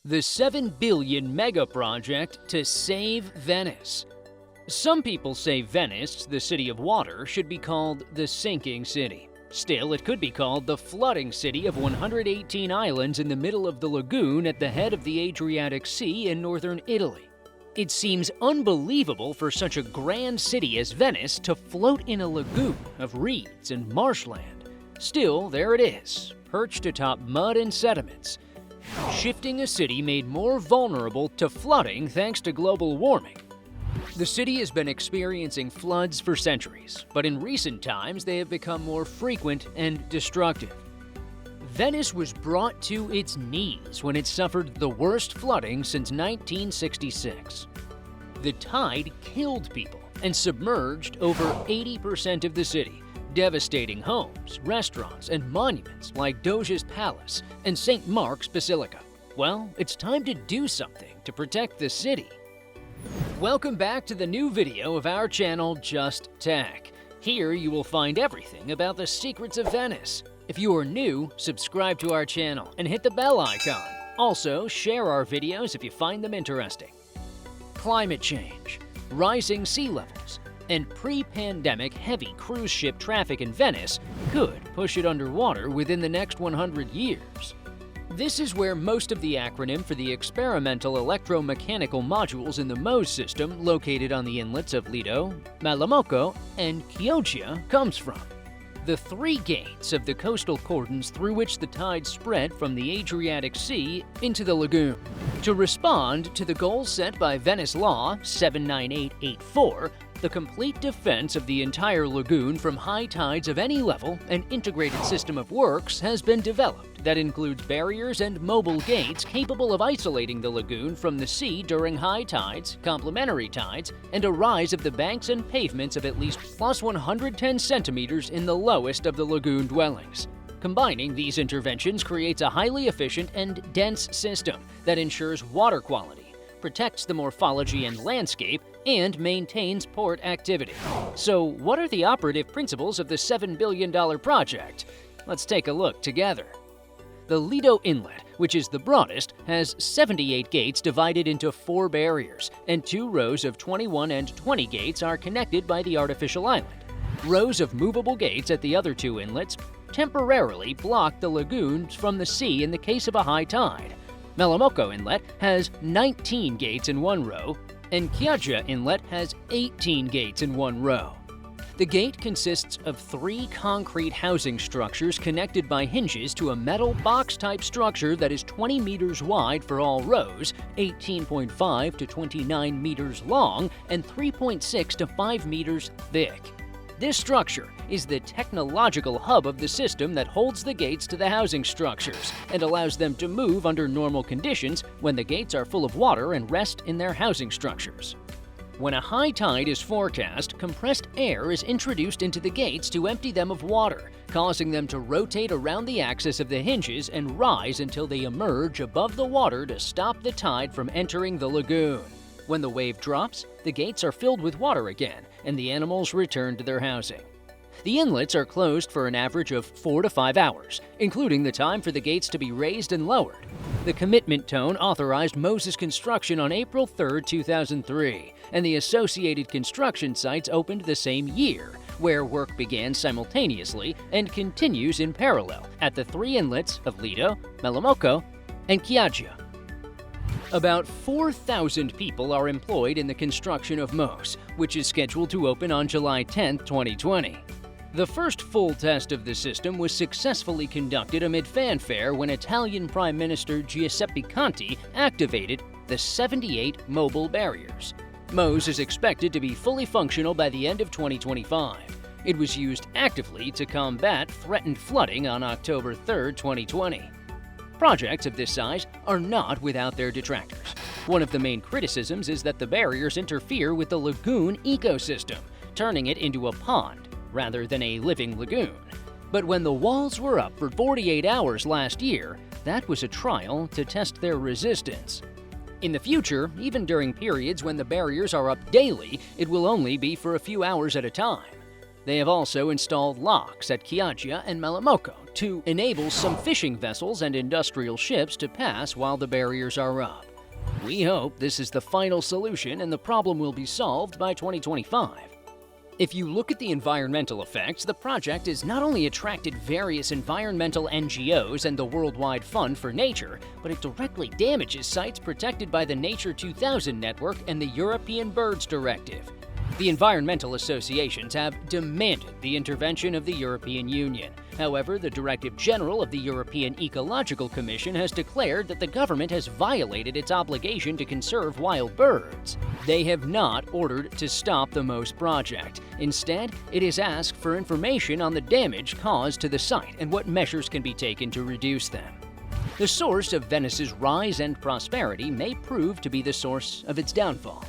The 7 billion Megaproject to save Venice. Some people say Venice, the city of water, should be called the sinking city. Still, it could be called the flooding city of 118 islands in the middle of the lagoon at the head of the Adriatic Sea in northern Italy. It seems unbelievable for such a grand city as Venice to float in a lagoon of reeds and marshland. Still, there it is, perched atop mud and sediments. Shifting a city made more vulnerable to flooding thanks to global warming. The city has been experiencing floods for centuries, but in recent times they have become more frequent and destructive. Venice was brought to its knees when it suffered the worst flooding since 1966. The tide killed people and submerged over 80% of the city, devastating homes, restaurants, and monuments like Doge's Palace and St. Mark's Basilica. Well, it's time to do something to protect the city. Welcome back to the new video of our channel, Just Tech. Here you will find everything about the secrets of Venice. If you are new, subscribe to our channel and hit the bell icon. Also, share our videos if you find them interesting. Climate change, rising sea levels, and pre-pandemic heavy cruise ship traffic in Venice could push it underwater within the next 100 years. This is where most of the acronym for the experimental electromechanical modules in the MOSE system located on the inlets of Lido, Malamocco, and Chioggia comes from. The three gates of the coastal cordons through which the tide spread from the Adriatic Sea into the lagoon. To respond to the goals set by Venice Law 79884, the complete defense of the entire lagoon from high tides of any level, an integrated system of works has been developed that includes barriers and mobile gates capable of isolating the lagoon from the sea during high tides, complementary tides, and a rise of the banks and pavements of at least plus 110 centimeters in the lowest of the lagoon dwellings. Combining these interventions creates a highly efficient and dense system that ensures water quality, protects the morphology and landscape, and maintains port activity. So, what are the operative principles of the $7 billion project? Let's take a look together. The Lido Inlet, which is the broadest, has 78 gates divided into 4 barriers, and 2 rows of 21 and 20 gates are connected by the artificial island. Rows of movable gates at the other 2 inlets temporarily block the lagoons from the sea in the case of a high tide. Malamocco Inlet has 19 gates in 1 row, and Chioggia Inlet has 18 gates in 1 row. The gate consists of 3 concrete housing structures connected by hinges to a metal box-type structure that is 20 meters wide for all rows, 18.5 to 29 meters long, and 3.6 to 5 meters thick. This structure is the technological hub of the system that holds the gates to the housing structures and allows them to move under normal conditions when the gates are full of water and rest in their housing structures. When a high tide is forecast, compressed air is introduced into the gates to empty them of water, causing them to rotate around the axis of the hinges and rise until they emerge above the water to stop the tide from entering the lagoon. When the wave drops, the gates are filled with water again, and the animals return to their housing. The inlets are closed for an average of 4 to 5 hours, including the time for the gates to be raised and lowered. The commitment tone authorized MOSE's construction on April 3, 2003, and the associated construction sites opened the same year, where work began simultaneously and continues in parallel at the 3 inlets of Lido, Malamocco, and Chioggia. About 4,000 people are employed in the construction of MOSE, which is scheduled to open on July 10, 2020. The first full test of the system was successfully conducted amid fanfare when Italian Prime Minister Giuseppe Conte activated the 78 mobile barriers. MOSE is expected to be fully functional by the end of 2025. It was used actively to combat threatened flooding on October 3, 2020. Projects of this size are not without their detractors. One of the main criticisms is that the barriers interfere with the lagoon ecosystem, turning it into a pond rather than a living lagoon. But when the walls were up for 48 hours last year, that was a trial to test their resistance. In the future, even during periods when the barriers are up daily, it will only be for a few hours at a time. They have also installed locks at Chioggia and Malamocco to enable some fishing vessels and industrial ships to pass while the barriers are up. We hope this is the final solution and the problem will be solved by 2025. If you look at the environmental effects, the project has not only attracted various environmental NGOs and the Worldwide Fund for Nature, but it directly damages sites protected by the Nature 2000 network and the European Birds Directive. The environmental associations have demanded the intervention of the European Union. However, the Directive General of the European Ecological Commission has declared that the government has violated its obligation to conserve wild birds. They have not ordered to stop the MOSE project. Instead, it has asked for information on the damage caused to the site and what measures can be taken to reduce them. The source of Venice's rise and prosperity may prove to be the source of its downfall.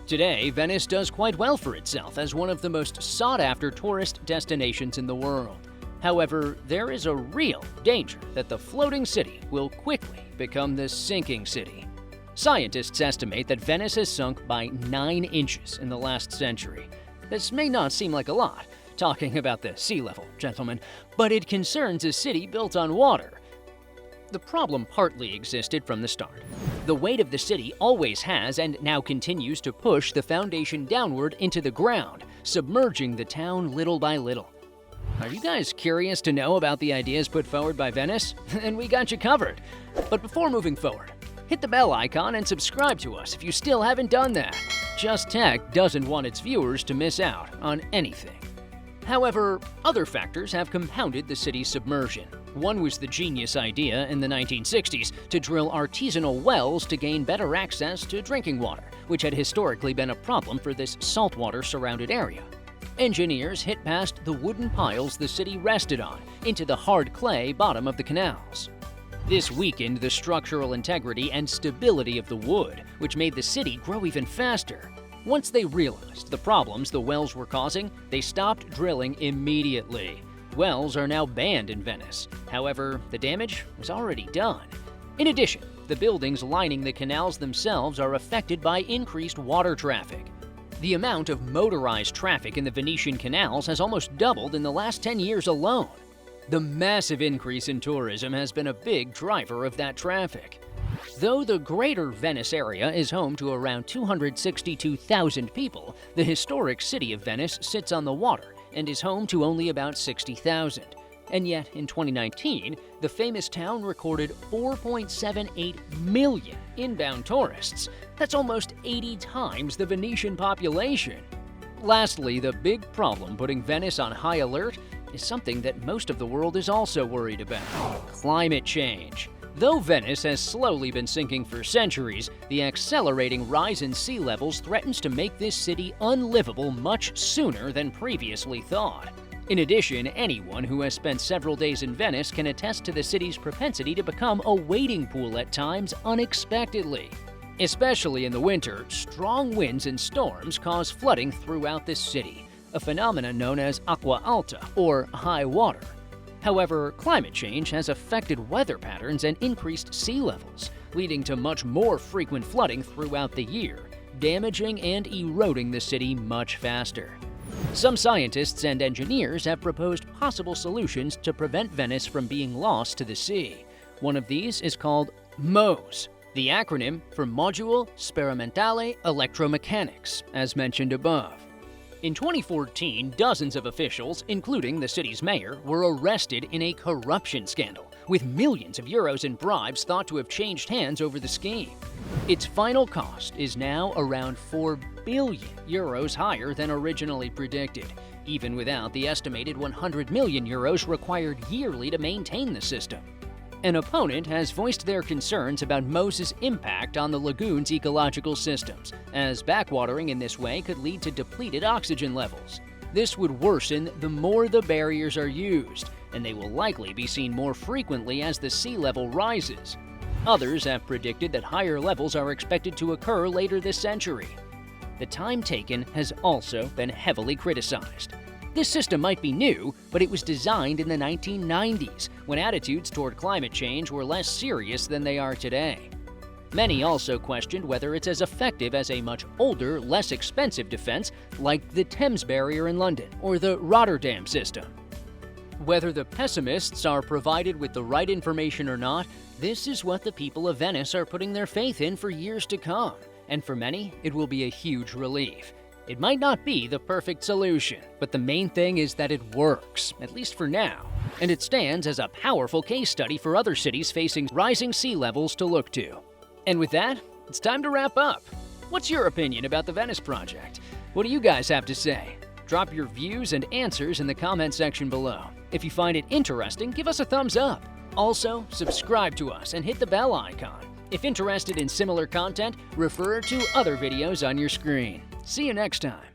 Today, Venice does quite well for itself as one of the most sought-after tourist destinations in the world. However, there is a real danger that the floating city will quickly become the sinking city. Scientists estimate that Venice has sunk by 9 inches in the last century. This may not seem like a lot, talking about the sea level, gentlemen, but it concerns a city built on water. The problem partly existed from the start. The weight of the city always has and now continues to push the foundation downward into the ground, submerging the town little by little. Are you guys curious to know about the ideas put forward by Venice? And we got you covered. But before moving forward, hit the bell icon and subscribe to us if you still haven't done that. Just Tech doesn't want its viewers to miss out on anything. However, other factors have compounded the city's submersion. One was the genius idea in the 1960s to drill artisanal wells to gain better access to drinking water, which had historically been a problem for this saltwater-surrounded area. Engineers hit past the wooden piles the city rested on into the hard clay bottom of the canals. This weakened the structural integrity and stability of the wood, which made the city grow even faster. Once they realized the problems the wells were causing, they stopped drilling immediately. Wells are now banned in Venice. However, the damage was already done. In addition, the buildings lining the canals themselves are affected by increased water traffic. The amount of motorized traffic in the Venetian canals has almost doubled in the last 10 years alone. The massive increase in tourism has been a big driver of that traffic. Though the greater Venice area is home to around 262,000 people, the historic city of Venice sits on the water and is home to only about 60,000. And yet, in 2019, the famous town recorded 4.78 million inbound tourists. That's almost 80 times the Venetian population. Lastly, the big problem putting Venice on high alert is something that most of the world is also worried about: climate change. Though Venice has slowly been sinking for centuries, the accelerating rise in sea levels threatens to make this city unlivable much sooner than previously thought. In addition, anyone who has spent several days in Venice can attest to the city's propensity to become a wading pool at times unexpectedly. Especially in the winter, strong winds and storms cause flooding throughout the city, a phenomenon known as acqua alta, or high water. However, climate change has affected weather patterns and increased sea levels, leading to much more frequent flooding throughout the year, damaging and eroding the city much faster. Some scientists and engineers have proposed possible solutions to prevent Venice from being lost to the sea. One of these is called MOSE, the acronym for Module Sperimentale Electromechanics, as mentioned above. In 2014, dozens of officials, including the city's mayor, were arrested in a corruption scandal, with millions of euros in bribes thought to have changed hands over the scheme. Its final cost is now around 4 billion euros higher than originally predicted, even without the estimated 100 million euros required yearly to maintain the system. An opponent has voiced their concerns about MOSE's impact on the lagoon's ecological systems, as backwatering in this way could lead to depleted oxygen levels. This would worsen the more the barriers are used, and they will likely be seen more frequently as the sea level rises. Others have predicted that higher levels are expected to occur later this century. The time taken has also been heavily criticized. This system might be new, but it was designed in the 1990s, when attitudes toward climate change were less serious than they are today. Many also questioned whether it's as effective as a much older, less expensive defense like the Thames Barrier in London or the Rotterdam system. Whether the pessimists are provided with the right information or not, this is what the people of Venice are putting their faith in for years to come, and for many, it will be a huge relief. It might not be the perfect solution, but the main thing is that it works, at least for now, and it stands as a powerful case study for other cities facing rising sea levels to look to. And with that, it's time to wrap up. What's your opinion about the Venice Project? What do you guys have to say? Drop your views and answers in the comment section below. If you find it interesting, give us a thumbs up. Also, subscribe to us and hit the bell icon. If interested in similar content, refer to other videos on your screen. See you next time.